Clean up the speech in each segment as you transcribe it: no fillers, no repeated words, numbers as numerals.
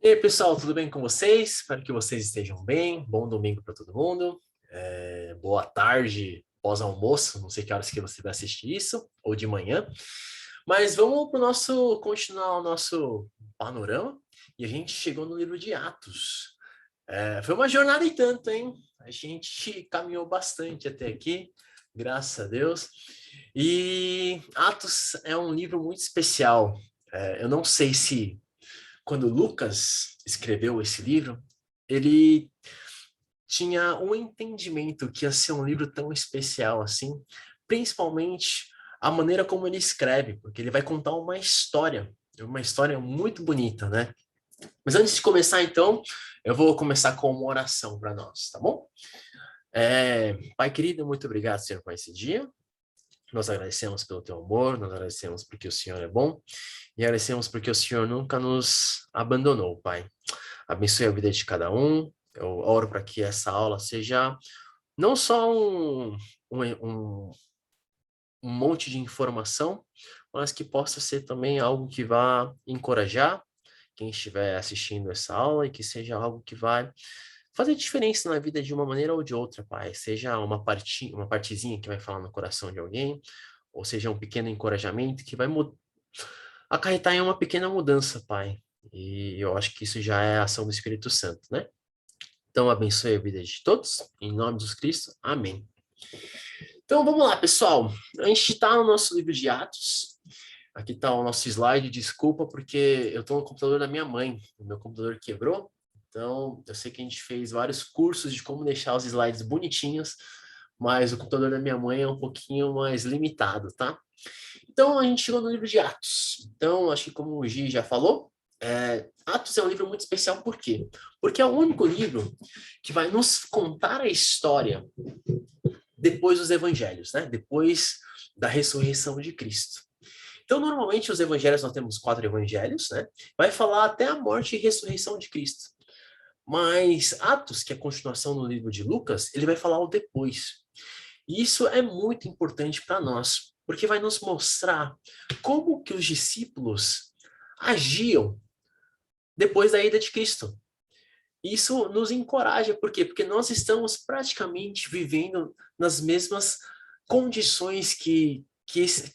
E aí, pessoal, tudo bem com vocês? Espero que vocês estejam bem. Bom domingo para todo mundo. Boa tarde, pós-almoço. Não sei que horas que você vai assistir isso, ou de manhã. Mas vamos para o nosso, continuar o nosso panorama. E a gente chegou no livro de Atos. Foi uma jornada e tanto, hein? A gente caminhou bastante até aqui, graças a Deus. E Atos é um livro muito especial. Eu não sei se quando Lucas escreveu esse livro, ele tinha um entendimento que ia ser um livro tão especial assim, principalmente a maneira como ele escreve, porque ele vai contar uma história muito bonita, né? Mas antes de começar, então, eu vou começar com uma oração para nós, tá bom? Pai querido, muito obrigado, Senhor, por esse dia. Nós agradecemos pelo teu amor, nós agradecemos porque o Senhor é bom e agradecemos porque o Senhor nunca nos abandonou, Pai. Abençoe a vida de cada um. Eu oro para que essa aula seja não só um, um monte de informação, mas que possa ser também algo que vá encorajar quem estiver assistindo essa aula e que seja algo que vai fazer diferença na vida de uma maneira ou de outra, Pai. Seja uma partezinha que vai falar no coração de alguém, ou seja um pequeno encorajamento que vai acarretar em uma pequena mudança, Pai. E eu acho que isso já é a ação do Espírito Santo, né? Então, abençoe a vida de todos. Em nome de Jesus Cristo. Amém. Então, vamos lá, pessoal. A gente está no nosso livro de Atos. Aqui está o nosso slide. Desculpa, porque eu estou no computador da minha mãe. O meu computador quebrou. Então, eu sei que a gente fez vários cursos de como deixar os slides bonitinhos, mas o computador da minha mãe é um pouquinho mais limitado, tá? Então, a gente chegou no livro de Atos. Então, acho que como o Gi já falou, Atos é um livro muito especial, por quê? Porque é o único livro que vai nos contar a história depois dos evangelhos, né? Depois da ressurreição de Cristo. Então, normalmente, os evangelhos, nós temos 4 evangelhos, né? Vai falar até a morte e ressurreição de Cristo. Mas Atos, que é a continuação do livro de Lucas, ele vai falar o depois. E isso é muito importante para nós, porque vai nos mostrar como que os discípulos agiam depois da ida de Cristo. Isso nos encoraja, por quê? Porque nós estamos praticamente vivendo nas mesmas condições que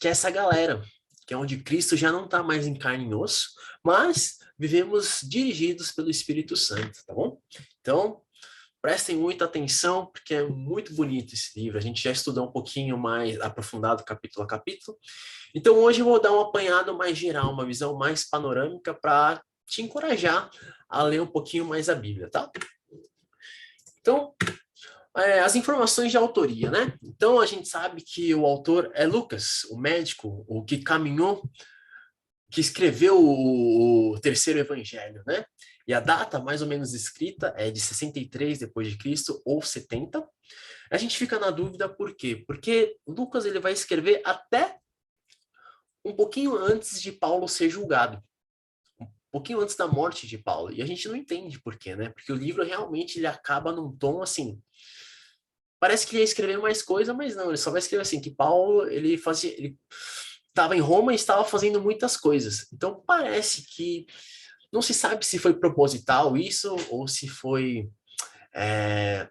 essa galera, que é onde Cristo já não está mais em carne e osso, mas vivemos dirigidos pelo Espírito Santo, tá bom? Então, prestem muita atenção, porque é muito bonito esse livro. A gente já estudou um pouquinho mais aprofundado, capítulo a capítulo. Então, hoje eu vou dar um apanhado mais geral, uma visão mais panorâmica para te encorajar a ler um pouquinho mais a Bíblia, tá? Então, as informações de autoria, né? Então, a gente sabe que o autor é Lucas, o médico, o que caminhou, que escreveu o terceiro evangelho, né? E a data mais ou menos escrita é de 63 depois de Cristo ou 70. A gente fica na dúvida por quê? Porque Lucas ele vai escrever até um pouquinho antes de Paulo ser julgado, um pouquinho antes da morte de Paulo. E a gente não entende por quê, né? Porque o livro realmente ele acaba num tom assim, parece que ele ia escrever mais coisa, mas não, ele só vai escrever assim que Paulo ele estava em Roma e estava fazendo muitas coisas. Então parece que não se sabe se foi proposital isso ou se foi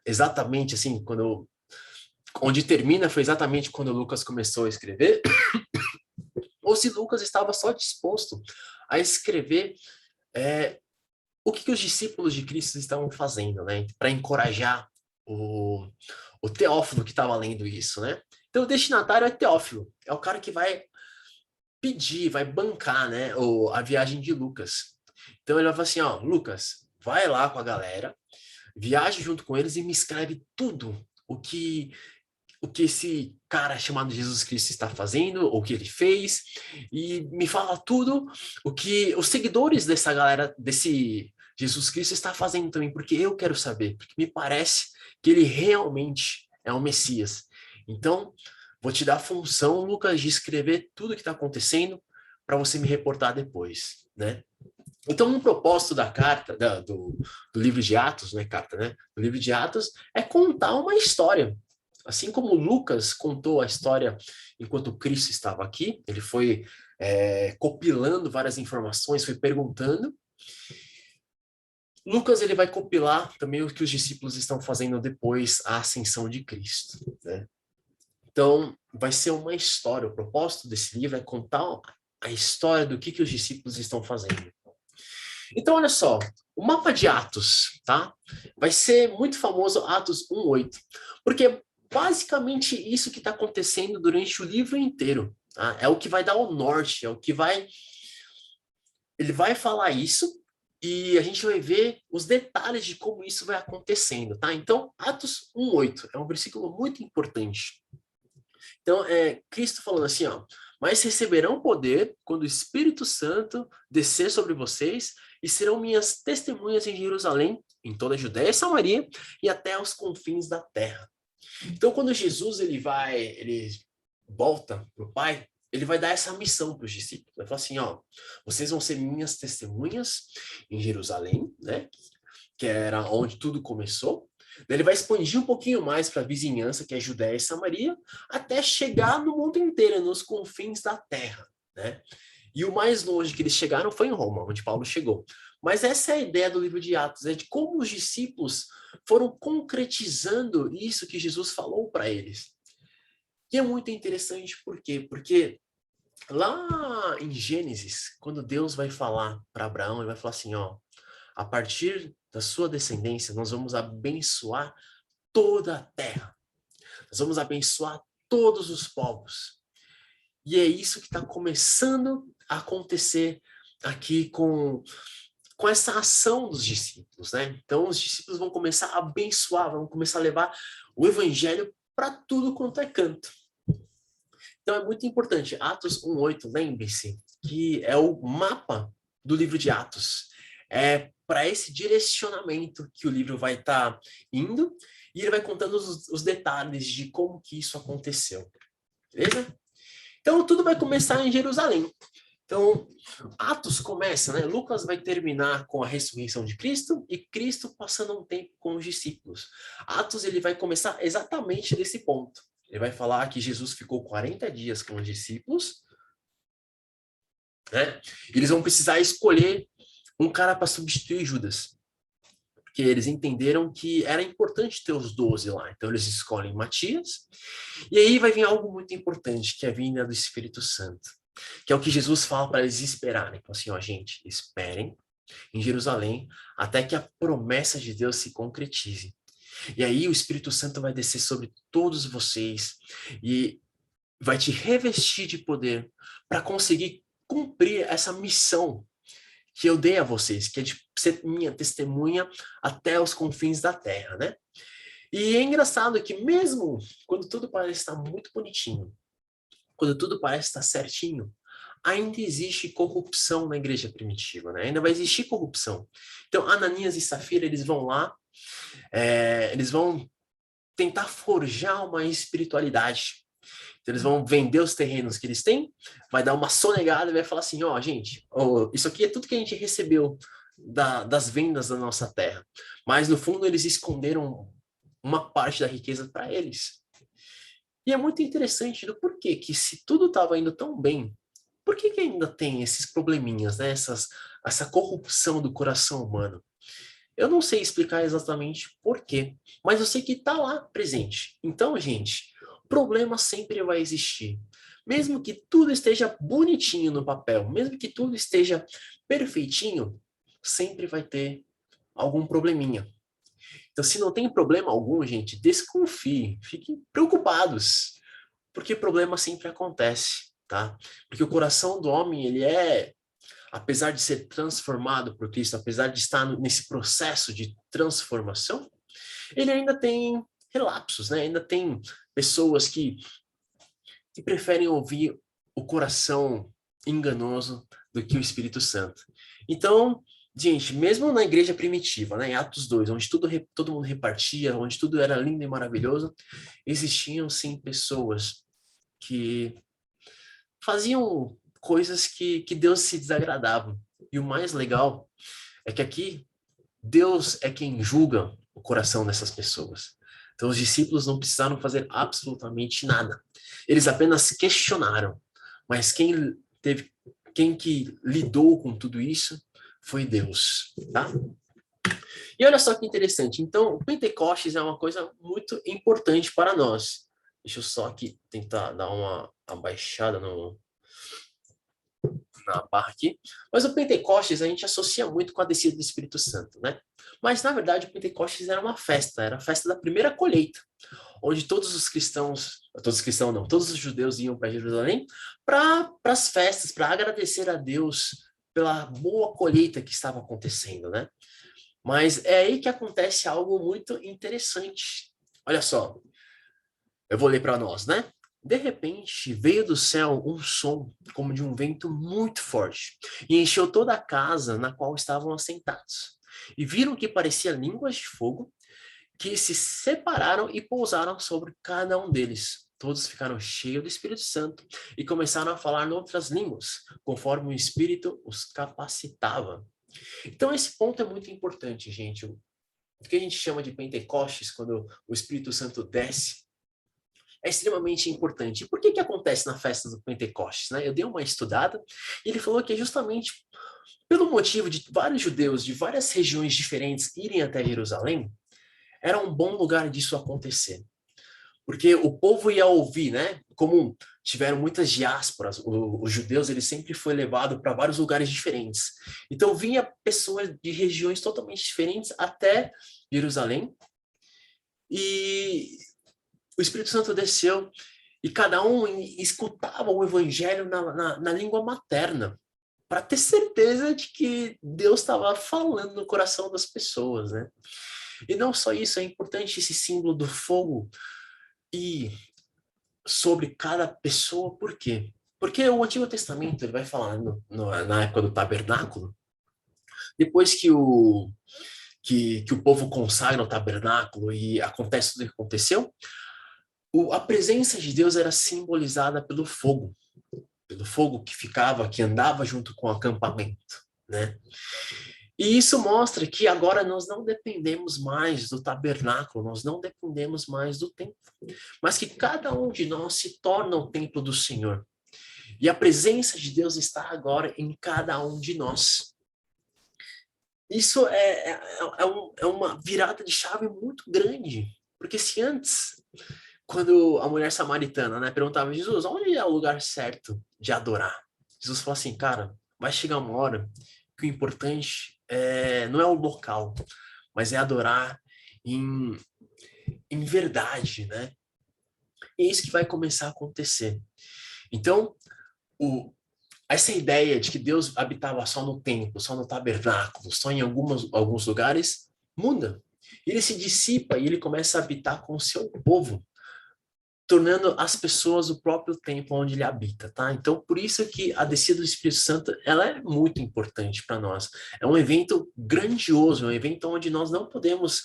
exatamente assim quando onde termina foi exatamente quando Lucas começou a escrever, ou se Lucas estava só disposto a escrever o que os discípulos de Cristo estavam fazendo, né? Para encorajar o, o Teófilo que estava lendo isso, né? Então, o destinatário é Teófilo, é o cara que vai pedir, vai bancar, né, a viagem de Lucas. Então, ele vai falar assim, ó, Lucas, vai lá com a galera, viaje junto com eles e me escreve tudo o que esse cara chamado Jesus Cristo está fazendo, o que ele fez, e me fala tudo o que os seguidores dessa galera, desse Jesus Cristo está fazendo também, porque eu quero saber, porque me parece que ele realmente é o Messias. Então, vou te dar a função, Lucas, de escrever tudo o que está acontecendo para você me reportar depois, né? Então, um propósito da carta, do livro de Atos, né, carta, né? Do livro de Atos é contar uma história. Assim como Lucas contou a história enquanto Cristo estava aqui, ele foi copilando várias informações, foi perguntando. Lucas ele vai compilar também o que os discípulos estão fazendo depois da ascensão de Cristo, né? Então, vai ser uma história. O propósito desse livro é contar a história do que os discípulos estão fazendo. Então, olha só, o mapa de Atos, tá? Vai ser muito famoso, Atos 1:8, porque basicamente isso que está acontecendo durante o livro inteiro, tá? É o que vai dar o norte, é o que vai... Ele vai falar isso e a gente vai ver os detalhes de como isso vai acontecendo, tá? Então, Atos 1:8 é um versículo muito importante. Então, Cristo falando assim, ó, mas receberão poder quando o Espírito Santo descer sobre vocês e serão minhas testemunhas em Jerusalém, em toda a Judéia e Samaria e até os confins da terra. Então, quando Jesus ele volta para o Pai, ele vai dar essa missão para os discípulos. Vai falar assim, ó, vocês vão ser minhas testemunhas em Jerusalém, né? Que era onde tudo começou. Ele vai expandir um pouquinho mais para a vizinhança, que é Judéia e Samaria, até chegar no mundo inteiro, nos confins da terra, né? E o mais longe que eles chegaram foi em Roma, onde Paulo chegou. Mas essa é a ideia do livro de Atos, é de como os discípulos foram concretizando isso que Jesus falou para eles. E é muito interessante, por quê? Porque lá em Gênesis, quando Deus vai falar para Abraão, ele vai falar assim, ó, a partir da sua descendência, nós vamos abençoar toda a terra. Nós vamos abençoar todos os povos. E é isso que está começando a acontecer aqui com essa ação dos discípulos, né? Então, os discípulos vão começar a abençoar, vão começar a levar o evangelho para tudo quanto é canto. Então, é muito importante. Atos 1:8, lembre-se que é o mapa do livro de Atos. É para esse direcionamento que o livro vai estar indo e ele vai contando os detalhes de como que isso aconteceu. Beleza? Então, tudo vai começar em Jerusalém. Então, Atos começa, né? Lucas vai terminar com a ressurreição de Cristo e Cristo passando um tempo com os discípulos. Atos ele vai começar exatamente desse ponto. Ele vai falar que Jesus ficou 40 dias com os discípulos, né? E eles vão precisar escolher um cara para substituir Judas. Porque eles entenderam que era importante ter os 12 lá. Então eles escolhem Matias. E aí vai vir algo muito importante, que é a vinda do Espírito Santo. Que é o que Jesus fala para eles esperarem. Então assim, ó, gente, esperem em Jerusalém até que a promessa de Deus se concretize. E aí o Espírito Santo vai descer sobre todos vocês e vai te revestir de poder para conseguir cumprir essa missão que eu dei a vocês, que é de ser minha testemunha até os confins da terra, né? E é engraçado que mesmo quando tudo parece estar muito bonitinho, quando tudo parece estar certinho, ainda existe corrupção na igreja primitiva, né? Ainda vai existir corrupção. Então, Ananias e Safira, eles vão lá, eles vão tentar forjar uma espiritualidade. Então, eles vão vender os terrenos que eles têm, vai dar uma sonegada e vai falar assim, ó, gente, isso aqui é tudo que a gente recebeu das vendas da nossa terra. Mas, no fundo, eles esconderam uma parte da riqueza para eles. E é muito interessante do porquê que se tudo estava indo tão bem, por que ainda tem esses probleminhas, né? Essa corrupção do coração humano? Eu não sei explicar exatamente por quê, mas eu sei que está lá presente. Então, gente, problema sempre vai existir. Mesmo que tudo esteja bonitinho no papel, mesmo que tudo esteja perfeitinho, sempre vai ter algum probleminha. Então, se não tem problema algum, gente, desconfie, fiquem preocupados, porque problema sempre acontece, tá? Porque o coração do homem, apesar de ser transformado por Cristo, apesar de estar nesse processo de transformação, ele ainda tem relapsos, né? Ainda tem pessoas que preferem ouvir o coração enganoso do que o Espírito Santo. Então, gente, mesmo na igreja primitiva, né, em Atos 2, onde todo mundo repartia, onde tudo era lindo e maravilhoso, existiam sim pessoas que faziam coisas que Deus se desagradava. E o mais legal é que aqui Deus é quem julga o coração dessas pessoas. Então os discípulos não precisaram fazer absolutamente nada. Eles apenas questionaram. Mas quem que lidou com tudo isso foi Deus, tá? E olha só que interessante. Então, o Pentecostes é uma coisa muito importante para nós. Deixa eu só aqui tentar dar uma abaixada na barra aqui. Mas o Pentecostes a gente associa muito com a descida do Espírito Santo, né? Mas, na verdade, o Pentecostes era uma festa, era a festa da primeira colheita, onde todos os cristãos não, todos os judeus iam para Jerusalém para as festas, para agradecer a Deus pela boa colheita que estava acontecendo, né? Mas é aí que acontece algo muito interessante. Olha só, eu vou ler para nós, né? De repente, veio do céu um som como de um vento muito forte e encheu toda a casa na qual estavam assentados. E viram que parecia línguas de fogo que se separaram e pousaram sobre cada um deles. Todos ficaram cheios do Espírito Santo e começaram a falar em outras línguas, conforme o Espírito os capacitava. Então, esse ponto é muito importante, gente. O que a gente chama de Pentecostes, quando o Espírito Santo desce, é extremamente importante. E por que acontece na festa do Pentecostes? Né? Eu dei uma estudada e ele falou que é justamente pelo motivo de vários judeus de várias regiões diferentes irem até Jerusalém, era um bom lugar disso acontecer. Porque o povo ia ouvir, né? Como tiveram muitas diásporas, os judeus ele sempre foi levado para vários lugares diferentes. Então vinha pessoas de regiões totalmente diferentes até Jerusalém e o Espírito Santo desceu e cada um escutava o evangelho na língua materna, para ter certeza de que Deus estava falando no coração das pessoas, né? E não só isso, é importante esse símbolo do fogo e sobre cada pessoa, por quê? Porque o Antigo Testamento ele vai falar na época do tabernáculo, depois que o povo consagra o tabernáculo e acontece tudo o que aconteceu, a presença de Deus era simbolizada pelo fogo que ficava, que andava junto com o acampamento, né? E isso mostra que agora nós não dependemos mais do tabernáculo, nós não dependemos mais do templo, mas que cada um de nós se torna o templo do Senhor. E a presença de Deus está agora em cada um de nós. Isso é uma virada de chave muito grande, porque se antes, quando a mulher samaritana, né, perguntava a Jesus, onde é o lugar certo de adorar? Jesus falou assim, cara, vai chegar uma hora que o importante não é o local, mas é adorar em, em verdade, né? E é isso que vai começar a acontecer. Então, essa ideia de que Deus habitava só no templo, só no tabernáculo, só em alguns lugares, muda. Ele se dissipa e ele começa a habitar com o seu povo, tornando as pessoas o próprio templo onde ele habita, tá? Então, por isso que a descida do Espírito Santo, ela é muito importante para nós. É um evento grandioso, é um evento onde nós não podemos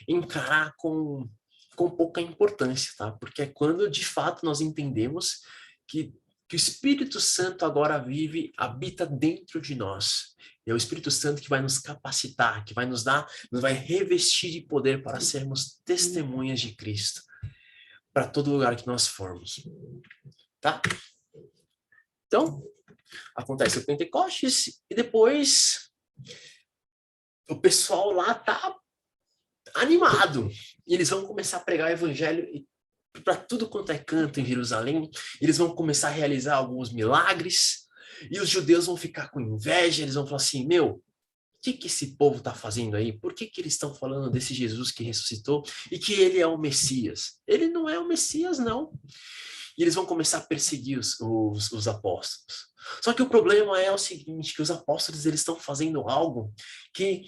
encarar com pouca importância, tá? Porque é quando, de fato, nós entendemos que o Espírito Santo agora vive, habita dentro de nós. E é o Espírito Santo que vai nos capacitar, que vai nos vai revestir de poder para sermos testemunhas de Cristo para todo lugar que nós formos, tá? Então, acontece o Pentecostes e depois o pessoal lá tá animado. E eles vão começar a pregar o evangelho para tudo quanto é canto em Jerusalém. Eles vão começar a realizar alguns milagres e os judeus vão ficar com inveja, eles vão falar assim, meu, o que esse povo está fazendo aí? Por que eles estão falando desse Jesus que ressuscitou e que ele é o Messias? Ele não é o Messias, não. E eles vão começar a perseguir os apóstolos. Só que o problema é o seguinte, que os apóstolos eles estão fazendo algo que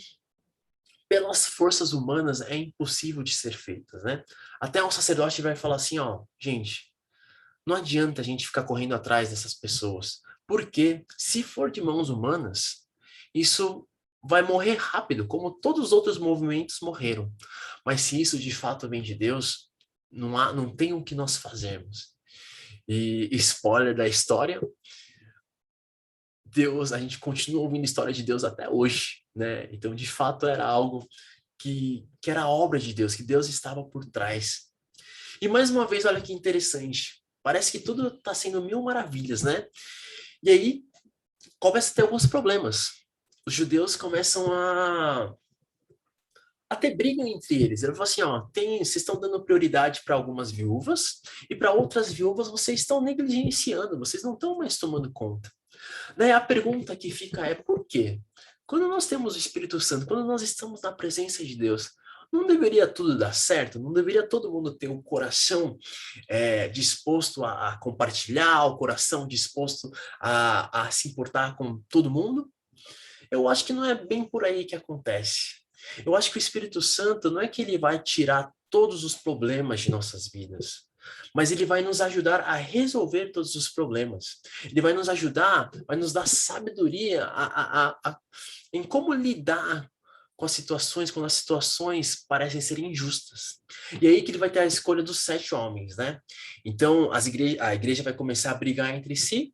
pelas forças humanas é impossível de ser feito, né? Até um sacerdote vai falar assim, ó, gente, não adianta a gente ficar correndo atrás dessas pessoas, porque se for de mãos humanas, isso vai morrer rápido, como todos os outros movimentos morreram. Mas se isso de fato vem de Deus, não tem o que nós fazermos. E spoiler da história, Deus, a gente continua ouvindo a história de Deus até hoje, né? Então, de fato, era algo que era obra de Deus, que Deus estava por trás. E mais uma vez, olha que interessante. Parece que tudo está sendo mil maravilhas, né? E aí, começa a ter alguns problemas. Os judeus começam até brigam entre eles. Ele falou assim, ó, vocês estão dando prioridade para algumas viúvas e para outras viúvas vocês estão negligenciando, vocês não estão mais tomando conta. Daí a pergunta que fica é por quê? Quando nós temos o Espírito Santo, quando nós estamos na presença de Deus, não deveria tudo dar certo? Não deveria todo mundo ter o coração disposto a compartilhar, o coração disposto a se importar com todo mundo? Eu acho que não é bem por aí que acontece. Eu acho que o Espírito Santo não é que ele vai tirar todos os problemas de nossas vidas, mas ele vai nos ajudar a resolver todos os problemas. Ele vai nos ajudar, vai nos dar sabedoria em como lidar com as situações, quando as situações parecem ser injustas. E aí que ele vai ter a escolha dos 7 homens, né? Então, a igreja vai começar a brigar entre si,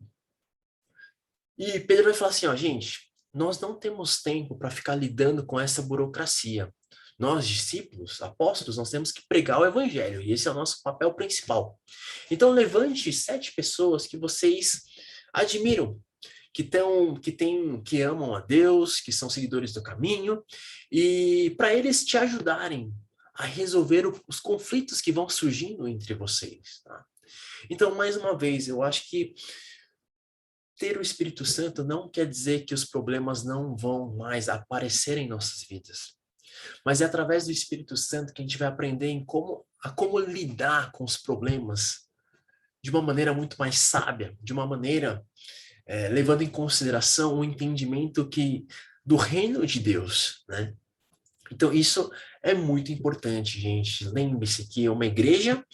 e Pedro vai falar assim, ó, gente, nós não temos tempo para ficar lidando com essa burocracia. Nós, discípulos, apóstolos, nós temos que pregar o evangelho, e esse é o nosso papel principal. Então, levante 7 pessoas que vocês admiram, que amam a Deus, que são seguidores do caminho, e para eles te ajudarem a resolver os conflitos que vão surgindo entre vocês. Tá? Então, mais uma vez, eu acho que ter o Espírito Santo não quer dizer que os problemas não vão mais aparecer em nossas vidas. Mas é através do Espírito Santo que a gente vai aprender como lidar com os problemas de uma maneira muito mais sábia, de uma maneira levando em consideração o entendimento do reino de Deus, né? Então, isso é muito importante, gente. Lembre-se que uma igreja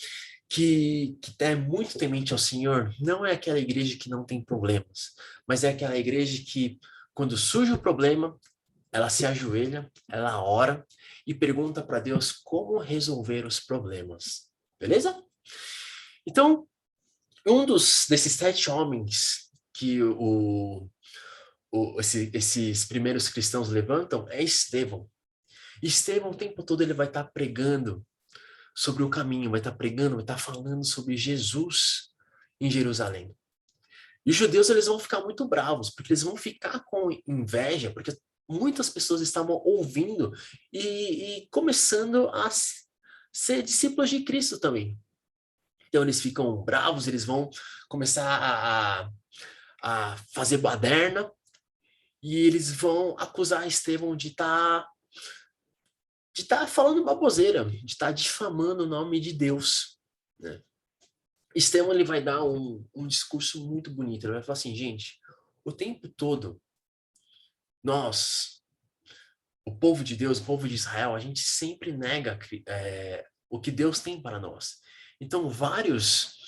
que é muito temente ao Senhor não é aquela igreja que não tem problemas, mas é aquela igreja que, quando surge o problema, ela se ajoelha, ela ora e pergunta para Deus como resolver os problemas. Beleza? Então, desses 7 homens que esses primeiros cristãos levantam é Estevão. Estevão, o tempo todo, ele vai estar pregando sobre o caminho, vai estar pregando, vai estar falando sobre Jesus em Jerusalém. E os judeus, eles vão ficar muito bravos, porque eles vão ficar com inveja, porque muitas pessoas estavam ouvindo e começando a ser discípulos de Cristo também. Então eles ficam bravos, eles vão começar a fazer baderna, e eles vão acusar Estevão de estar falando baboseira, de estar difamando o nome de Deus, né? Estevão, ele vai dar um discurso muito bonito. Ele vai falar assim, gente, o tempo todo, nós, o povo de Deus, o povo de Israel, a gente sempre nega o que Deus tem para nós. Então, vários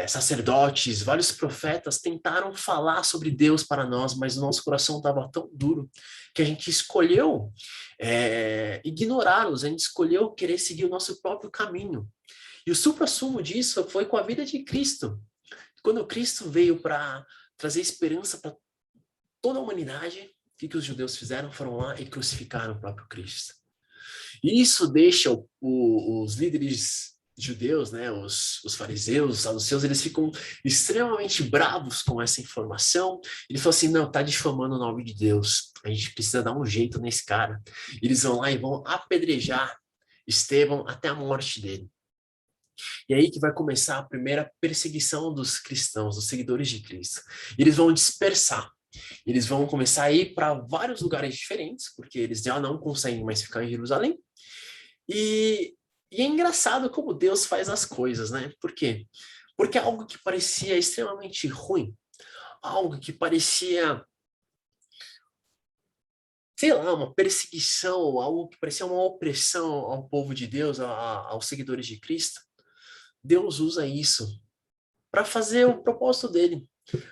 sacerdotes, vários profetas tentaram falar sobre Deus para nós, mas o nosso coração estava tão duro que a gente escolheu ignorá-los, a gente escolheu querer seguir o nosso próprio caminho. E o suprassumo disso foi com a vida de Cristo. Quando Cristo veio para trazer esperança para toda a humanidade, o que os judeus fizeram? Foram lá e crucificaram o próprio Cristo. E isso deixa os líderes judeus, né, os fariseus, os saduceus, eles ficam extremamente bravos com essa informação. Ele falou assim, não, tá difamando o nome de Deus. A gente precisa dar um jeito nesse cara. Eles vão lá e vão apedrejar Estevão até a morte dele. E aí que vai começar a primeira perseguição dos cristãos, dos seguidores de Cristo. Eles vão dispersar. Eles vão começar a ir para vários lugares diferentes, porque eles já não conseguem mais ficar em Jerusalém. E é engraçado como Deus faz as coisas, né? Por quê? Porque algo que parecia extremamente ruim, algo que parecia, sei lá, uma perseguição, algo que parecia uma opressão ao povo de Deus, aos seguidores de Cristo, Deus usa isso para fazer o propósito dele,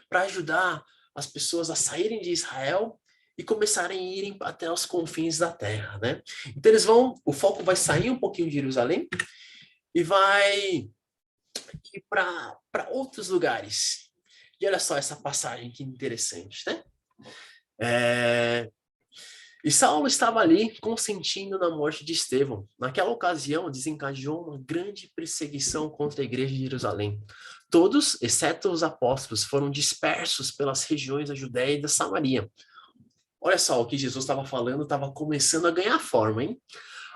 para ajudar as pessoas a saírem de Israel e começarem a irem até os confins da terra, né? Então o foco vai sair um pouquinho de Jerusalém e vai ir para outros lugares. E olha só essa passagem que interessante, né? E Saulo estava ali consentindo na morte de Estevão. Naquela ocasião, desencadeou uma grande perseguição contra a igreja de Jerusalém. Todos, exceto os apóstolos, foram dispersos pelas regiões da Judéia e da Samaria. Olha só, o que Jesus estava falando estava começando a ganhar forma, hein?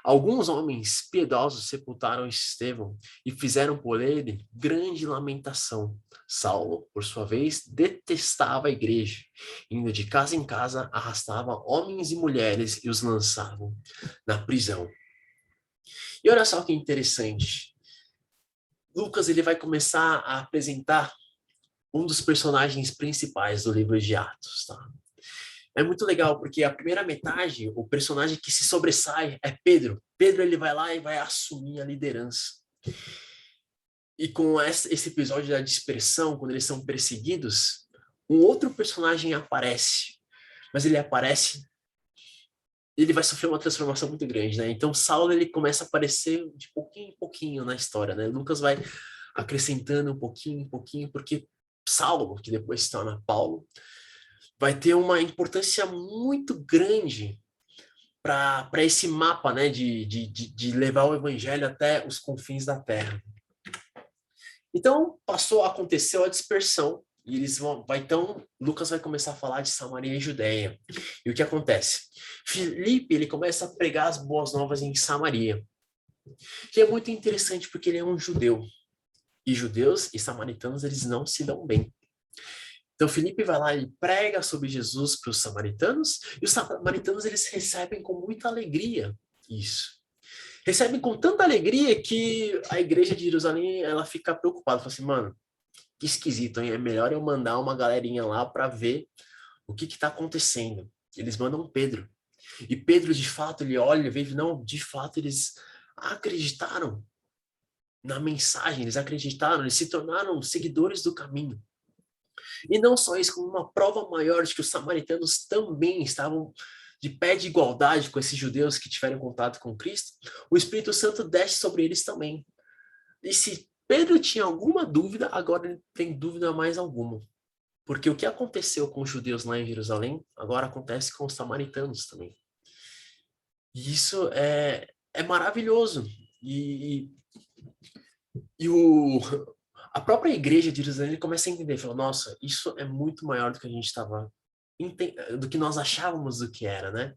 Alguns homens piedosos sepultaram Estevão e fizeram por ele grande lamentação. Saulo, por sua vez, detestava a igreja. Indo de casa em casa, arrastava homens e mulheres e os lançavam na prisão. E olha só que interessante. Lucas ele vai começar a apresentar um dos personagens principais do livro de Atos, tá? É muito legal, porque a primeira metade, o personagem que se sobressai é Pedro. Pedro, ele vai lá e vai assumir a liderança. E com esse episódio da dispersão, quando eles são perseguidos, um outro personagem aparece. Mas ele aparece, ele vai sofrer uma transformação muito grande, né? Então, Saulo, ele começa a aparecer de pouquinho em pouquinho na história, né? Lucas vai acrescentando um pouquinho em pouquinho, porque Saulo, que depois se torna Paulo, vai ter uma importância muito grande para esse mapa, né, de levar o evangelho até os confins da terra. Então, aconteceu a dispersão, e então, Lucas vai começar a falar de Samaria e Judéia. E o que acontece? Filipe, ele começa a pregar as boas novas em Samaria. Que é muito interessante porque ele é um judeu. E judeus e samaritanos, eles não se dão bem. Então, Filipe vai lá e prega sobre Jesus para os samaritanos, e os samaritanos, eles recebem com muita alegria isso. Recebem com tanta alegria que a igreja de Jerusalém, ela fica preocupada, fala assim, mano, que esquisito, hein? É melhor eu mandar uma galerinha lá para ver o que está acontecendo. Eles mandam Pedro. E Pedro, de fato, ele olha e vê, não, de fato, eles acreditaram na mensagem, eles acreditaram, eles se tornaram seguidores do caminho. E não só isso, como uma prova maior de que os samaritanos também estavam de pé de igualdade com esses judeus que tiveram contato com Cristo, o Espírito Santo desce sobre eles também. E se Pedro tinha alguma dúvida, agora ele tem dúvida mais alguma. Porque o que aconteceu com os judeus lá em Jerusalém, agora acontece com os samaritanos também. E isso é maravilhoso. E a própria igreja de Jerusalém começa a entender, fala, nossa, isso é muito maior do que a gente estava, do que nós achávamos do que era, né?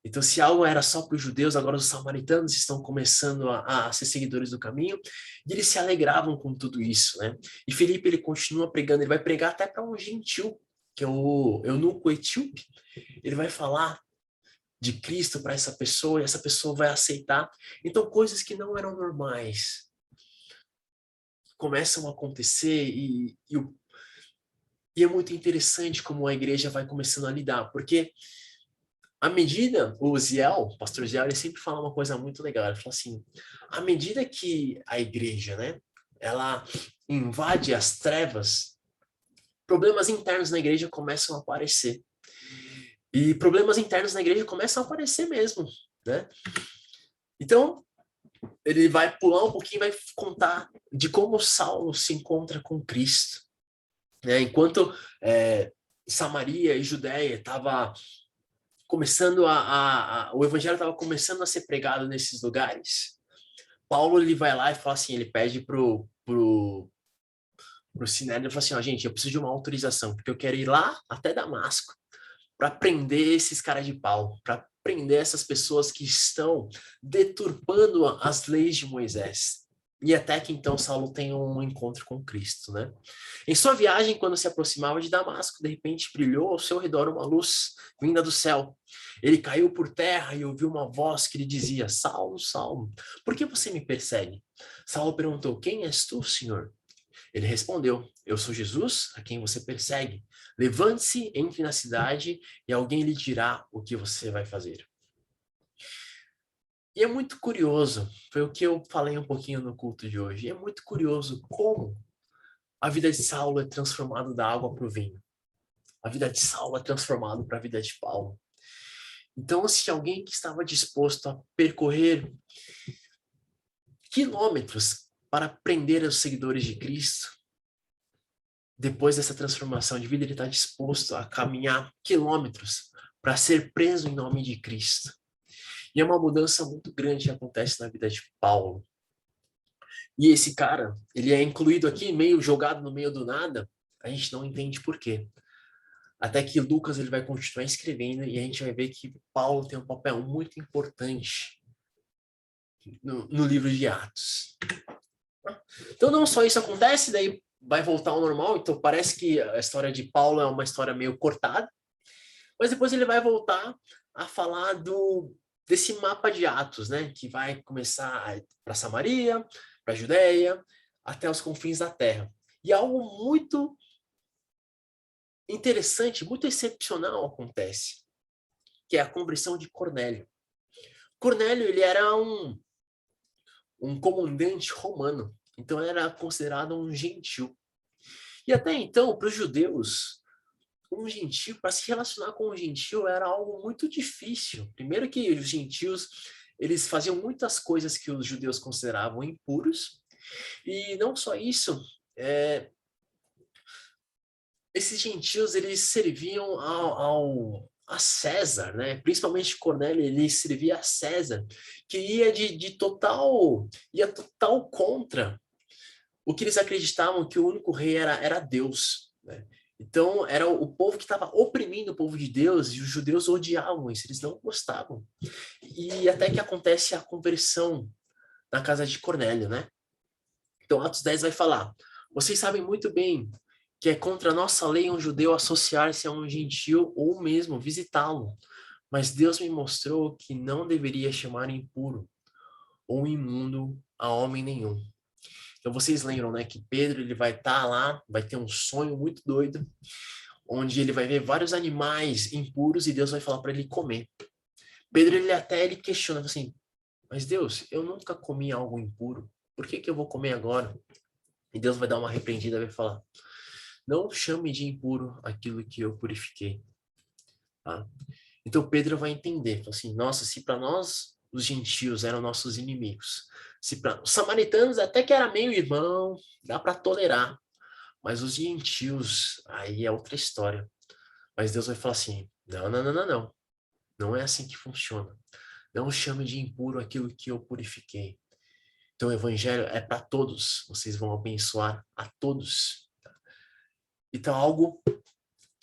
Então, se algo era só para os judeus, agora os samaritanos estão começando a ser seguidores do caminho, e eles se alegravam com tudo isso, né? E Filipe, ele continua pregando, ele vai pregar até para um gentil, que é o eunuco etíope. Ele vai falar de Cristo para essa pessoa, e essa pessoa vai aceitar. Então, coisas que não eram normais começam a acontecer, e é muito interessante como a igreja vai começando a lidar, porque à medida, o pastor Ziel, ele sempre fala uma coisa muito legal, ele fala assim, à medida que a igreja, né, ela invade as trevas, problemas internos na igreja começam a aparecer. E problemas internos na igreja começam a aparecer mesmo, né? Então, ele vai pular um pouquinho e vai contar de como Saulo se encontra com Cristo, né? Enquanto Samaria e Judéia estava começando o evangelho estava começando a ser pregado nesses lugares. Paulo, ele vai lá e fala assim, ele pede pro Sinédrio, ele fala assim, ó, gente, eu preciso de uma autorização, porque eu quero ir lá até Damasco para prender esses caras de pau, para prender essas pessoas que estão deturpando as leis de Moisés. E até que então Saulo tem um encontro com Cristo, né? Em sua viagem, quando se aproximava de Damasco, de repente brilhou ao seu redor uma luz vinda do céu. Ele caiu por terra e ouviu uma voz que lhe dizia, Saulo, Saulo, por que você me persegue? Saulo perguntou, quem és tu, Senhor? Ele respondeu, eu sou Jesus, a quem você persegue. Levante-se, entre na cidade e alguém lhe dirá o que você vai fazer. E é muito curioso, foi o que eu falei um pouquinho no culto de hoje, é muito curioso como a vida de Saulo é transformada da água para o vinho. A vida de Saulo é transformada para a vida de Paulo. Então, se alguém que estava disposto a percorrer quilômetros para prender os seguidores de Cristo, depois dessa transformação de vida, ele está disposto a caminhar quilômetros para ser preso em nome de Cristo. E é uma mudança muito grande que acontece na vida de Paulo. E esse cara, ele é incluído aqui, meio jogado no meio do nada, a gente não entende por quê. Até que Lucas ele vai continuar escrevendo e a gente vai ver que Paulo tem um papel muito importante no livro de Atos. Então não só isso acontece, daí vai voltar ao normal, então parece que a história de Paulo é uma história meio cortada, mas depois ele vai voltar a falar desse mapa de Atos, né, que vai começar para Samaria, para Judeia, até os confins da terra. E algo muito interessante, muito excepcional acontece, que é a conversão de Cornélio. Cornélio, ele era um comandante romano, então ele era considerado um gentil. E até então, para os judeus, um gentil, para se relacionar com um gentil era algo muito difícil. Primeiro que os gentios, eles faziam muitas coisas que os judeus consideravam impuros, e não só isso, esses gentios, eles serviam a César, né? Principalmente Cornélio, ele servia a César, que ia total contra o que eles acreditavam que o único rei era Deus, né? Então, era o povo que estava oprimindo o povo de Deus e os judeus odiavam isso, eles não gostavam. E até que acontece a conversão na casa de Cornélio, né? Então, Atos 10 vai falar: vocês sabem muito bem que é contra a nossa lei um judeu associar-se a um gentil ou mesmo visitá-lo. Mas Deus me mostrou que não deveria chamar impuro ou imundo a homem nenhum. Então vocês lembram, né, que Pedro ele vai estar lá, vai ter um sonho muito doido, onde ele vai ver vários animais impuros e Deus vai falar para ele comer. Pedro ele questiona assim: mas Deus, eu nunca comi algo impuro. Por que eu vou comer agora? E Deus vai dar uma repreendida e vai falar: não chame de impuro aquilo que eu purifiquei. Tá? Então Pedro vai entender, assim, nossa, se para nós os gentios eram nossos inimigos, se para os samaritanos até que era meio irmão, dá para tolerar, mas os gentios, aí é outra história. Mas Deus vai falar assim: não, não, não, não, não. Não é assim que funciona. Não chame de impuro aquilo que eu purifiquei. Então o evangelho é para todos. Vocês vão abençoar a todos. Então algo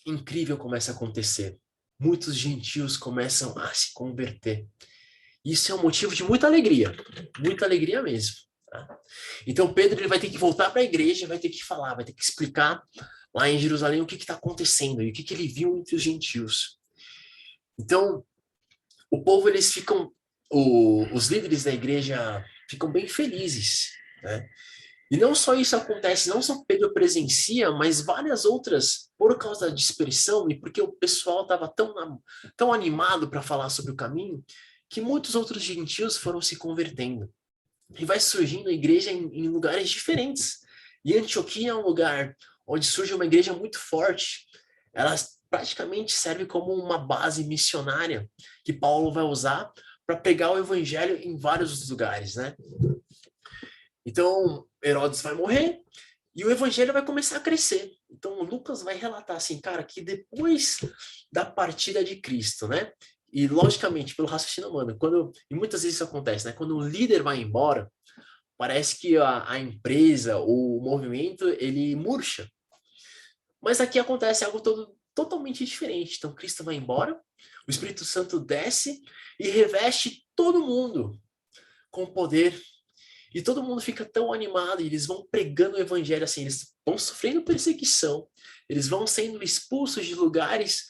incrível começa a acontecer. Muitos gentios começam a se converter. Isso é um motivo de muita alegria mesmo. Tá? Então Pedro ele vai ter que voltar para a igreja, vai ter que falar, vai ter que explicar lá em Jerusalém o que está acontecendo e o que ele viu entre os gentios. Então o povo eles ficam, os líderes da igreja ficam bem felizes, né? E não só isso acontece, não só Pedro presencia, mas várias outras, por causa da dispersão e porque o pessoal estava tão animado para falar sobre o caminho, que muitos outros gentios foram se convertendo. E vai surgindo a igreja em lugares diferentes. E Antioquia é um lugar onde surge uma igreja muito forte. Ela praticamente serve como uma base missionária que Paulo vai usar para pegar o evangelho em vários lugares, né? Então, Herodes vai morrer e o evangelho vai começar a crescer. Então, Lucas vai relatar assim, cara, que depois da partida de Cristo, né? E, logicamente, pelo raciocínio humano, e muitas vezes isso acontece, né? Quando o líder vai embora, parece que a empresa, o movimento, ele murcha. Mas aqui acontece algo totalmente diferente. Então, Cristo vai embora, o Espírito Santo desce e reveste todo mundo com poder. E todo mundo fica tão animado, e eles vão pregando o evangelho assim, eles vão sofrendo perseguição, eles vão sendo expulsos de lugares,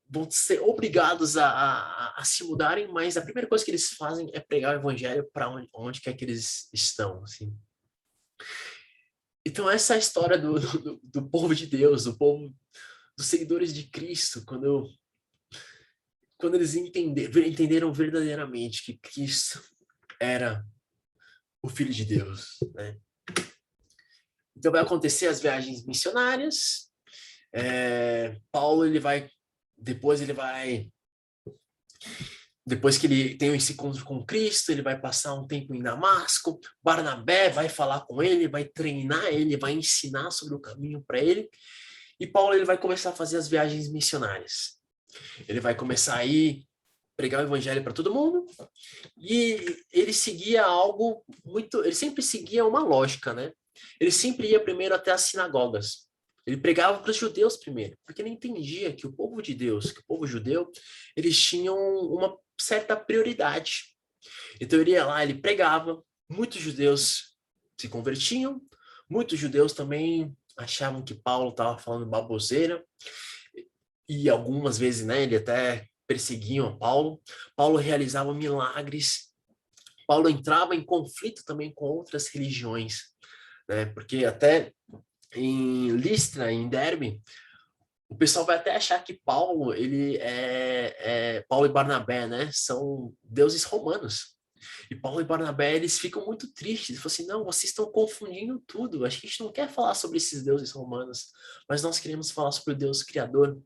vão ser obrigados a se mudarem, mas a primeira coisa que eles fazem é pregar o evangelho para onde quer que eles estão, assim. Então essa é a história do povo de Deus, do povo, dos seguidores de Cristo, quando eles entenderam verdadeiramente que Cristo era o Filho de Deus, né? Então vai acontecer as viagens missionárias. Paulo depois que ele tem esse encontro com Cristo, ele vai passar um tempo em Damasco. Barnabé vai falar com ele, vai treinar ele, vai ensinar sobre o caminho para ele. E Paulo ele vai começar a fazer as viagens missionárias. Ele vai começar a ir pregar o evangelho para todo mundo. E ele seguia algo muito, ele sempre seguia uma lógica, né? Ele sempre ia primeiro até as sinagogas. Ele pregava para os judeus primeiro, porque ele entendia que o povo de Deus, que o povo judeu, eles tinham uma certa prioridade. Então ele ia lá, ele pregava, muitos judeus se convertiam, muitos judeus também achavam que Paulo estava falando baboseira, e algumas vezes, né, ele até perseguiam Paulo. Paulo realizava milagres. Paulo entrava em conflito também com outras religiões, né? Porque até em Listra, em Derbe, o pessoal vai até achar que Paulo, Paulo e Barnabé, né? São deuses romanos. E Paulo e Barnabé, eles ficam muito tristes. Eles falam assim, não, vocês estão confundindo tudo. Acho que a gente não quer falar sobre esses deuses romanos, mas nós queremos falar sobre o Deus Criador.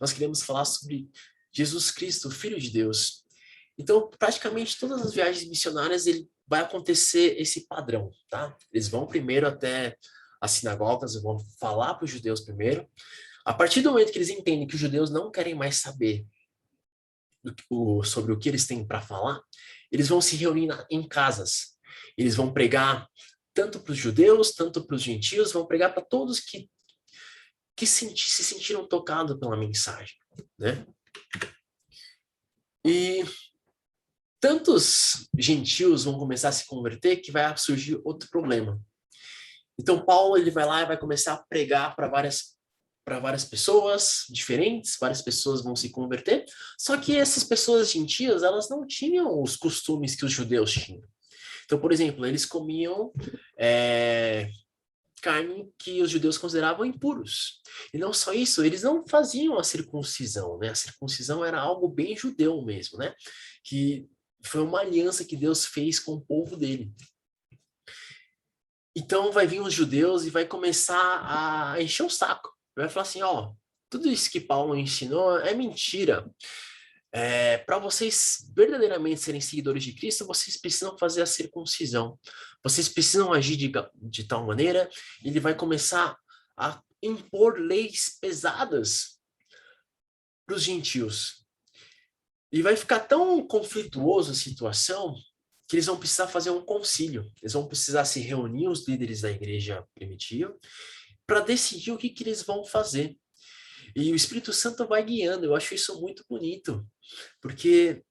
Nós queremos falar sobre Jesus Cristo, o Filho de Deus. Então, praticamente todas as viagens missionárias, ele vai acontecer esse padrão, tá? Eles vão primeiro até as sinagogas, vão falar para os judeus primeiro. A partir do momento que eles entendem que os judeus não querem mais saber sobre o que eles têm para falar, eles vão se reunir em casas. Eles vão pregar tanto para os judeus, tanto para os gentios, vão pregar para todos que se sentiram tocados pela mensagem, né? E tantos gentios vão começar a se converter que vai surgir outro problema. Então Paulo ele vai lá e vai começar a pregar para várias pessoas diferentes, várias pessoas vão se converter, só que essas pessoas gentias, elas não tinham os costumes que os judeus tinham. Então, por exemplo, eles comiam carne que os judeus consideravam impuros. E não só isso, eles não faziam a circuncisão, né? A circuncisão era algo bem judeu mesmo, né? Que foi uma aliança que Deus fez com o povo dele. Então vai vir os judeus e vai começar a encher o saco. Vai falar assim, ó, tudo isso que Paulo ensinou é mentira. Para vocês verdadeiramente serem seguidores de Cristo, vocês precisam fazer a circuncisão. Vocês precisam agir de tal maneira. Ele vai começar a impor leis pesadas para os gentios. E vai ficar tão conflituoso a situação que eles vão precisar fazer um concílio. Eles vão precisar se reunir, os líderes da igreja primitiva, para decidir o que eles vão fazer. E o Espírito Santo vai guiando. Eu acho isso muito bonito, porque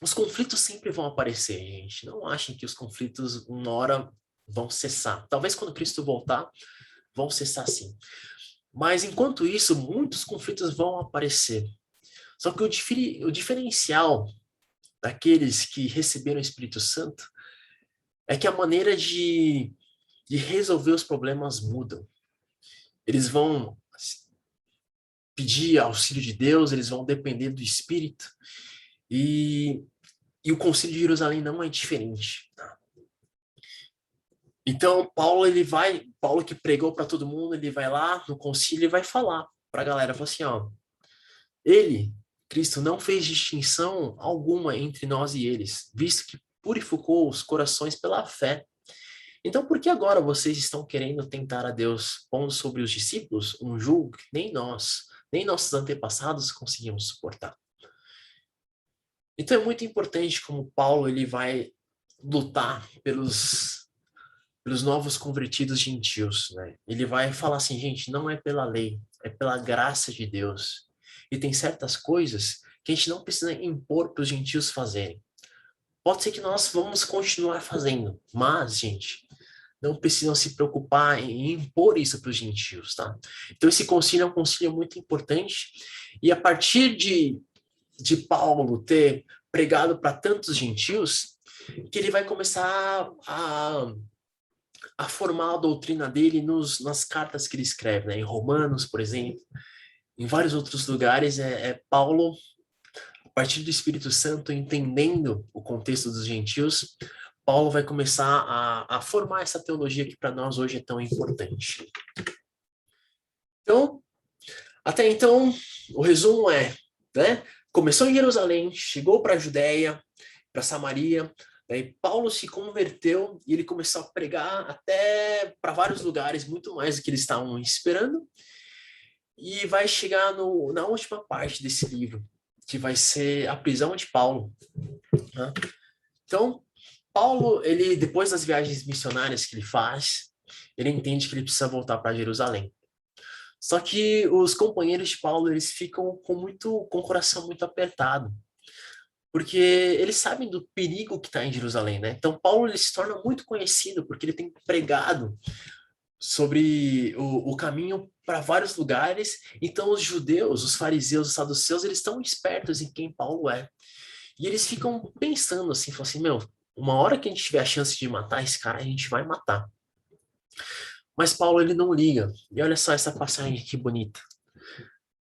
os conflitos sempre vão aparecer, gente. Não achem que os conflitos, uma hora, vão cessar. Talvez quando Cristo voltar, vão cessar sim. Mas, enquanto isso, muitos conflitos vão aparecer. Só que o diferencial daqueles que receberam o Espírito Santo é que a maneira de resolver os problemas mudam. Eles vão pedir auxílio de Deus, eles vão depender do Espírito. E o Concílio de Jerusalém não é diferente. Tá? Então, Paulo que pregou para todo mundo, ele vai lá no concílio e vai falar para a galera, fala assim, ó, Cristo, não fez distinção alguma entre nós e eles, visto que purificou os corações pela fé. Então, por que agora vocês estão querendo tentar a Deus, pondo sobre os discípulos um jugo que nem nós, nem nossos antepassados conseguimos suportar? Então, é muito importante como Paulo ele vai lutar pelos novos convertidos gentios, né? Ele vai falar assim, gente, não é pela lei, é pela graça de Deus. E tem certas coisas que a gente não precisa impor para os gentios fazerem. Pode ser que nós vamos continuar fazendo, mas, gente, não precisam se preocupar em impor isso para os gentios, tá? Então, esse concílio é um concílio muito importante, e a partir de Paulo ter pregado para tantos gentios, que ele vai começar a formar a doutrina dele nas cartas que ele escreve, né? Em Romanos, por exemplo, em vários outros lugares, Paulo, a partir do Espírito Santo, entendendo o contexto dos gentios, Paulo vai começar a formar essa teologia que para nós hoje é tão importante. Então, até então, o resumo né? Começou em Jerusalém, chegou para a Judéia, para Samaria, daí Paulo se converteu e ele começou a pregar até para vários lugares, muito mais do que eles estavam esperando, e vai chegar na última parte desse livro, que vai ser a prisão de Paulo. Né? Então, Paulo, ele depois das viagens missionárias que ele faz, ele entende que ele precisa voltar para Jerusalém. Só que os companheiros de Paulo, eles ficam com o coração muito apertado, porque eles sabem do perigo que está em Jerusalém, né? Então Paulo ele se torna muito conhecido porque ele tem pregado sobre o caminho para vários lugares. Então os judeus, os fariseus, os saduceus, eles estão espertos em quem Paulo é. E eles ficam pensando assim, falam assim, meu, uma hora que a gente tiver a chance de matar esse cara, a gente vai matar. Mas Paulo, ele não liga. E olha só essa passagem que bonita.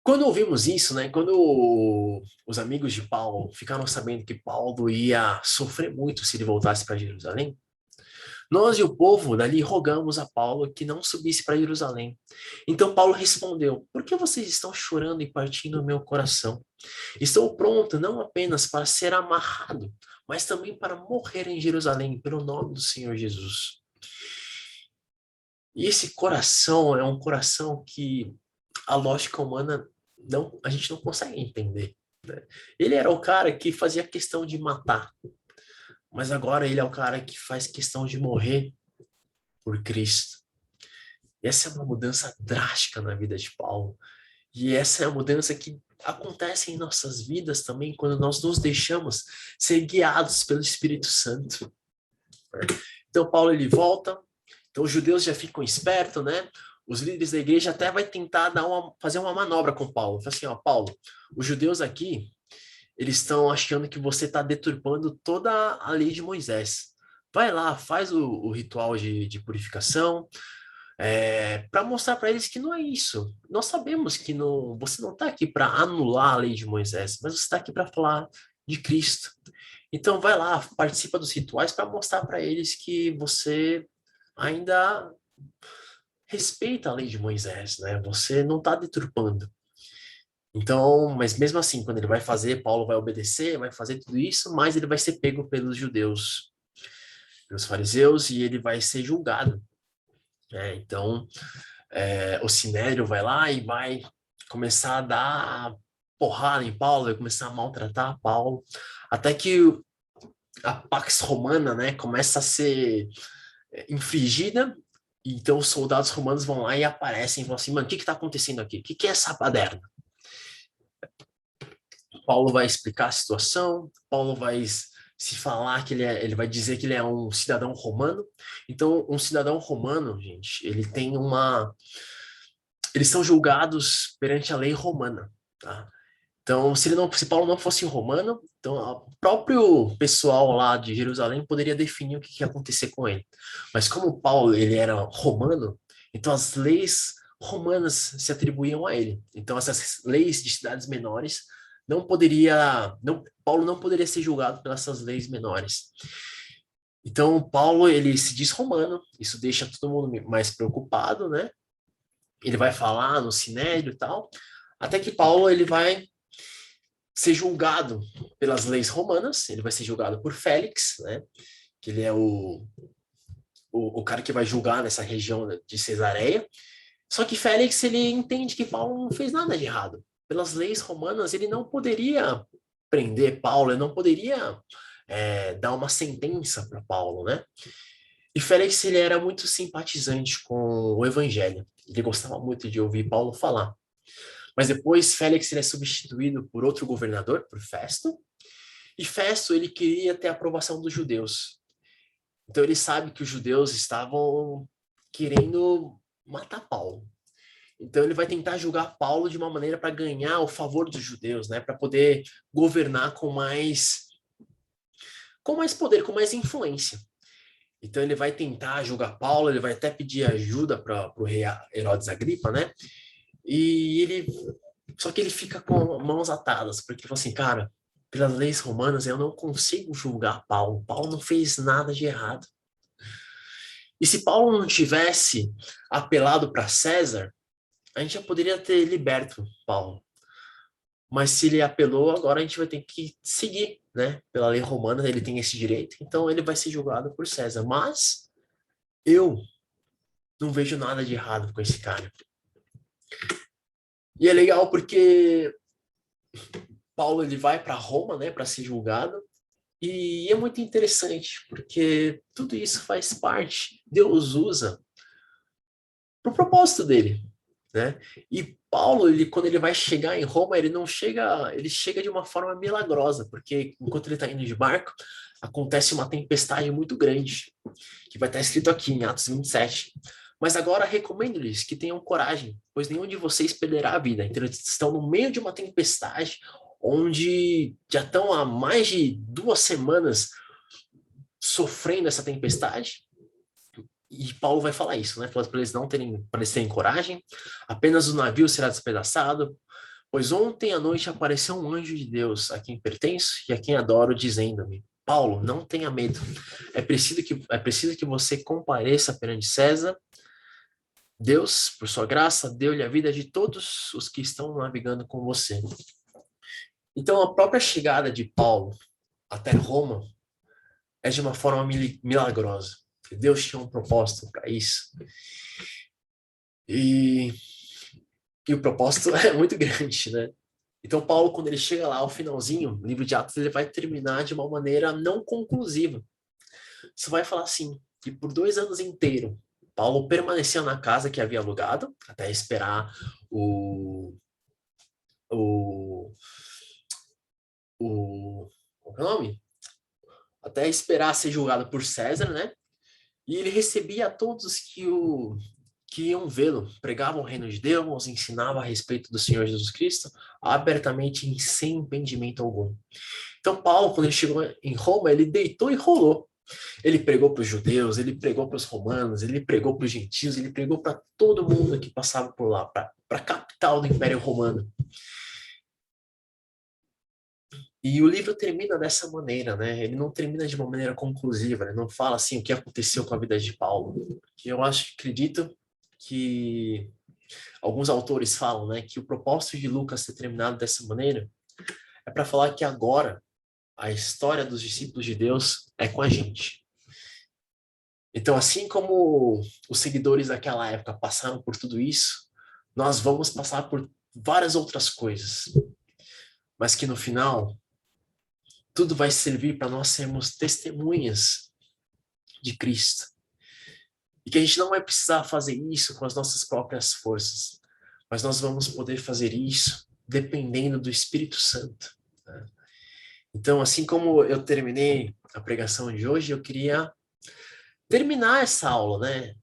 Quando ouvimos isso, né, quando os amigos de Paulo ficaram sabendo que Paulo ia sofrer muito se ele voltasse para Jerusalém, nós e o povo dali rogamos a Paulo que não subisse para Jerusalém. Então Paulo respondeu: Por que vocês estão chorando e partindo o meu coração? Estou pronto não apenas para ser amarrado, mas também para morrer em Jerusalém pelo nome do Senhor Jesus. E esse coração é um coração que a lógica humana não, a gente não consegue entender, né? Ele era o cara que fazia questão de matar, mas agora ele é o cara que faz questão de morrer por Cristo. E essa é uma mudança drástica na vida de Paulo. E essa é a mudança que acontece em nossas vidas também quando nós nos deixamos ser guiados pelo Espírito Santo. Então Paulo ele volta, então os judeus já ficam espertos, né? Os líderes da igreja até vai tentar fazer uma manobra com Paulo. Fala assim, ó, Paulo, os judeus aqui, eles estão achando que você está deturpando toda a lei de Moisés. Vai lá, faz o ritual de purificação, para mostrar para eles que não é isso. Nós sabemos que não, você não está aqui para anular a lei de Moisés, mas você está aqui para falar de Cristo. Então vai lá, participa dos rituais para mostrar para eles que você ainda respeita a lei de Moisés, né? Você não está deturpando. Então, mas mesmo assim, quando ele vai fazer, Paulo vai obedecer, vai fazer tudo isso, mas ele vai ser pego pelos judeus, pelos fariseus, e ele vai ser julgado, né? Então, o Sinédrio vai lá e vai começar a dar porrada em Paulo, vai começar a maltratar Paulo, até que a Pax Romana, né, começa a ser infringida. Então os soldados romanos vão lá e aparecem e falam assim, mano, o que está acontecendo aqui? O que é essa baderna? Paulo vai explicar a situação, Paulo vai se falar que ele vai dizer que ele é um cidadão romano. Então, um cidadão romano, gente, ele tem uma... Eles são julgados perante a lei romana, tá? Então, se Paulo não fosse romano, então o próprio pessoal lá de Jerusalém poderia definir o que ia acontecer com ele. Mas como Paulo ele era romano, então as leis romanas se atribuíam a ele. Então essas leis de cidades menores Paulo não poderia ser julgado pelas essas leis menores. Então Paulo ele se diz romano, isso deixa todo mundo mais preocupado, né? Ele vai falar no Sinédrio e tal, até que Paulo ele vai ser julgado pelas leis romanas, ele vai ser julgado por Félix, né? Que ele é o cara que vai julgar nessa região de Cesareia. Só que Félix, ele entende que Paulo não fez nada de errado. Pelas leis romanas, ele não poderia prender Paulo, ele não poderia dar uma sentença para Paulo, né? E Félix, ele era muito simpatizante com o evangelho. Ele gostava muito de ouvir Paulo falar. Mas depois Félix ele é substituído por outro governador, por Festo, e Festo ele queria ter a aprovação dos judeus. Então ele sabe que os judeus estavam querendo matar Paulo. Então ele vai tentar julgar Paulo de uma maneira para ganhar o favor dos judeus, né, para poder governar com mais poder, com mais influência. Então ele vai tentar julgar Paulo, ele vai até pedir ajuda para o rei Herodes Agripa, né? E ele só que ele fica com mãos atadas, porque ele fala assim, cara, pelas leis romanas eu não consigo julgar Paulo. Paulo não fez nada de errado. E se Paulo não tivesse apelado para César, a gente já poderia ter liberto Paulo. Mas se ele apelou, agora a gente vai ter que seguir, né? Pela lei romana, ele tem esse direito, então ele vai ser julgado por César. Mas eu não vejo nada de errado com esse cara. E é legal porque Paulo ele vai para Roma, né, para ser julgado. E é muito interessante, porque tudo isso faz parte. Deus usa para o propósito dele. né? E Paulo, quando ele vai chegar em Roma, ele não chega, ele chega de uma forma milagrosa, porque enquanto ele está indo de barco, acontece uma tempestade muito grande, que vai estar escrito aqui em Atos 27. Mas agora recomendo-lhes que tenham coragem, pois nenhum de vocês perderá a vida. Então eles estão no meio de uma tempestade, onde já estão há mais de 2 semanas sofrendo essa tempestade. E Paulo vai falar isso, né? Para eles não terem, para eles terem coragem. Apenas o navio será despedaçado, pois ontem à noite apareceu um anjo de Deus a quem pertenço e a quem adoro, dizendo-me: Paulo, não tenha medo. É preciso que você compareça perante César. Deus, por sua graça, deu-lhe a vida de todos os que estão navegando com você. Então, a própria chegada de Paulo até Roma é de uma forma milagrosa. Deus tinha um propósito para isso. E, e o propósito é muito grande, né? Então, Paulo, quando ele chega lá ao finalzinho, o livro de Atos, ele vai terminar de uma maneira não conclusiva. Você vai falar assim, que por 2 anos inteiros, Paulo permaneceu na casa que havia alugado, até esperar o, qual é o nome? Até esperar ser julgado por César, né? E ele recebia todos que iam vê-lo, pregavam o reino de Deus, ensinava a respeito do Senhor Jesus Cristo, abertamente e sem impedimento algum. Então, Paulo, quando ele chegou em Roma, ele deitou e rolou. Ele pregou para os judeus, ele pregou para os romanos, ele pregou para os gentios, ele pregou para todo mundo que passava por lá, para a capital do Império Romano. E o livro termina dessa maneira, né? Ele não termina de uma maneira conclusiva, ele não fala assim o que aconteceu com a vida de Paulo. Que eu acredito que alguns autores falam, né, que o propósito de Lucas ter terminado dessa maneira é para falar que agora a história dos discípulos de Deus é com a gente. Então, assim como os seguidores daquela época passaram por tudo isso, nós vamos passar por várias outras coisas, mas que no final tudo vai servir para nós sermos testemunhas de Cristo. E que a gente não vai precisar fazer isso com as nossas próprias forças, mas nós vamos poder fazer isso dependendo do Espírito Santo, né? Então, assim como eu terminei a pregação de hoje, eu queria terminar essa aula, né?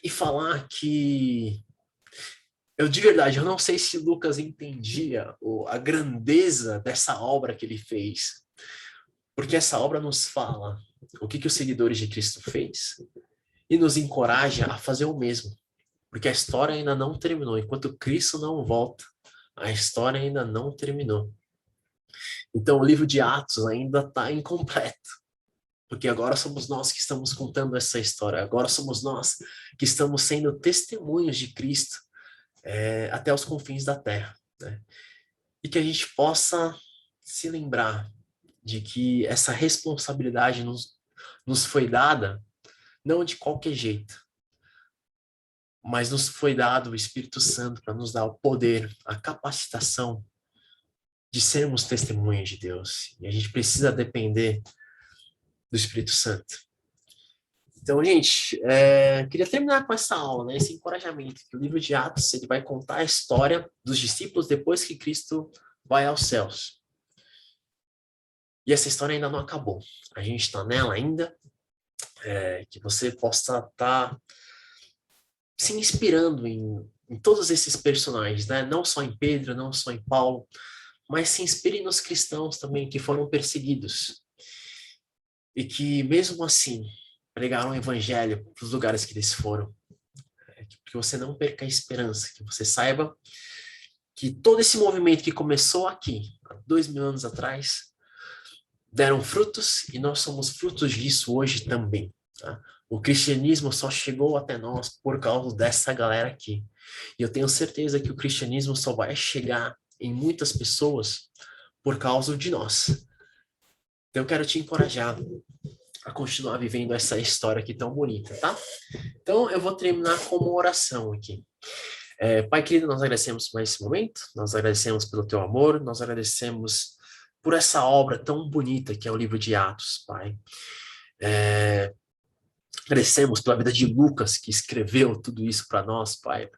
E falar que eu de verdade, eu não sei se Lucas entendia a grandeza dessa obra que ele fez, porque essa obra nos fala o que os seguidores de Cristo fez e nos encoraja a fazer o mesmo, porque a história ainda não terminou. Enquanto Cristo não volta, a história ainda não terminou. Então, o livro de Atos ainda está incompleto, porque agora somos nós que estamos contando essa história, agora somos nós que estamos sendo testemunhos de Cristo até os confins da terra, né? E que a gente possa se lembrar de que essa responsabilidade nos foi dada não de qualquer jeito, mas nos foi dado o Espírito Santo para nos dar o poder, a capacitação de sermos testemunhas de Deus. E a gente precisa depender do Espírito Santo. Então, gente, queria terminar com essa aula, né, esse encorajamento, que o livro de Atos ele vai contar a história dos discípulos depois que Cristo vai aos céus. E essa história ainda não acabou. A gente está nela ainda, que você possa estar se inspirando em todos esses personagens, né? Não só em Pedro, não só em Paulo, mas se inspire nos cristãos também que foram perseguidos e que, mesmo assim, pregaram o evangelho para os lugares que eles foram. Que você não perca a esperança, que você saiba que todo esse movimento que começou aqui, há 2000 anos atrás, deram frutos e nós somos frutos disso hoje também, tá? O cristianismo só chegou até nós por causa dessa galera aqui. E eu tenho certeza que o cristianismo só vai chegar em muitas pessoas por causa de nós. Então eu quero te encorajar a continuar vivendo essa história aqui tão bonita, tá? Então eu vou terminar com uma oração aqui. Pai querido, nós agradecemos por esse momento, nós agradecemos pelo teu amor, nós agradecemos por essa obra tão bonita que é o livro de Atos, Pai. Agradecemos pela vida de Lucas, que escreveu tudo isso para nós, Pai.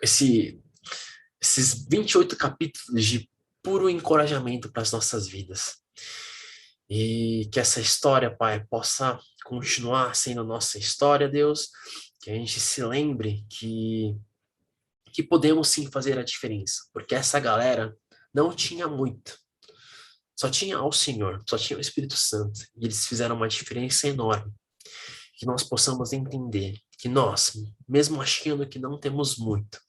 esses 28 capítulos de puro encorajamento para as nossas vidas. E que essa história, Pai, possa continuar sendo nossa história, Deus, que a gente se lembre que podemos sim fazer a diferença, porque essa galera não tinha muito, só tinha ao Senhor, só tinha o Espírito Santo, e eles fizeram uma diferença enorme. Que nós possamos entender que nós, mesmo achando que não temos muito,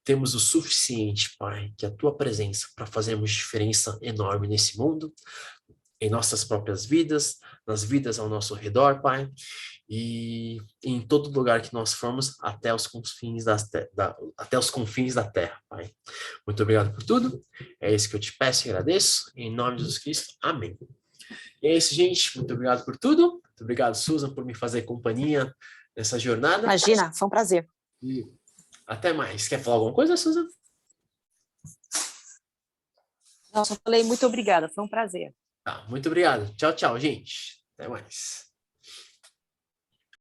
temos o suficiente, Pai, que a Tua presença para fazermos diferença enorme nesse mundo, em nossas próprias vidas, nas vidas ao nosso redor, Pai, e em todo lugar que nós formos, até os confins até os confins da terra, Pai. Muito obrigado por tudo. É isso que eu te peço e agradeço. Em nome de Jesus Cristo. Amém. E é isso, gente. Muito obrigado por tudo. Muito obrigado, Susan, por me fazer companhia nessa jornada. Imagina, foi um prazer. E até mais. Quer falar alguma coisa, Susan? Não, só falei muito obrigada, foi um prazer. Tá, muito obrigado. Tchau, tchau, gente. Até mais.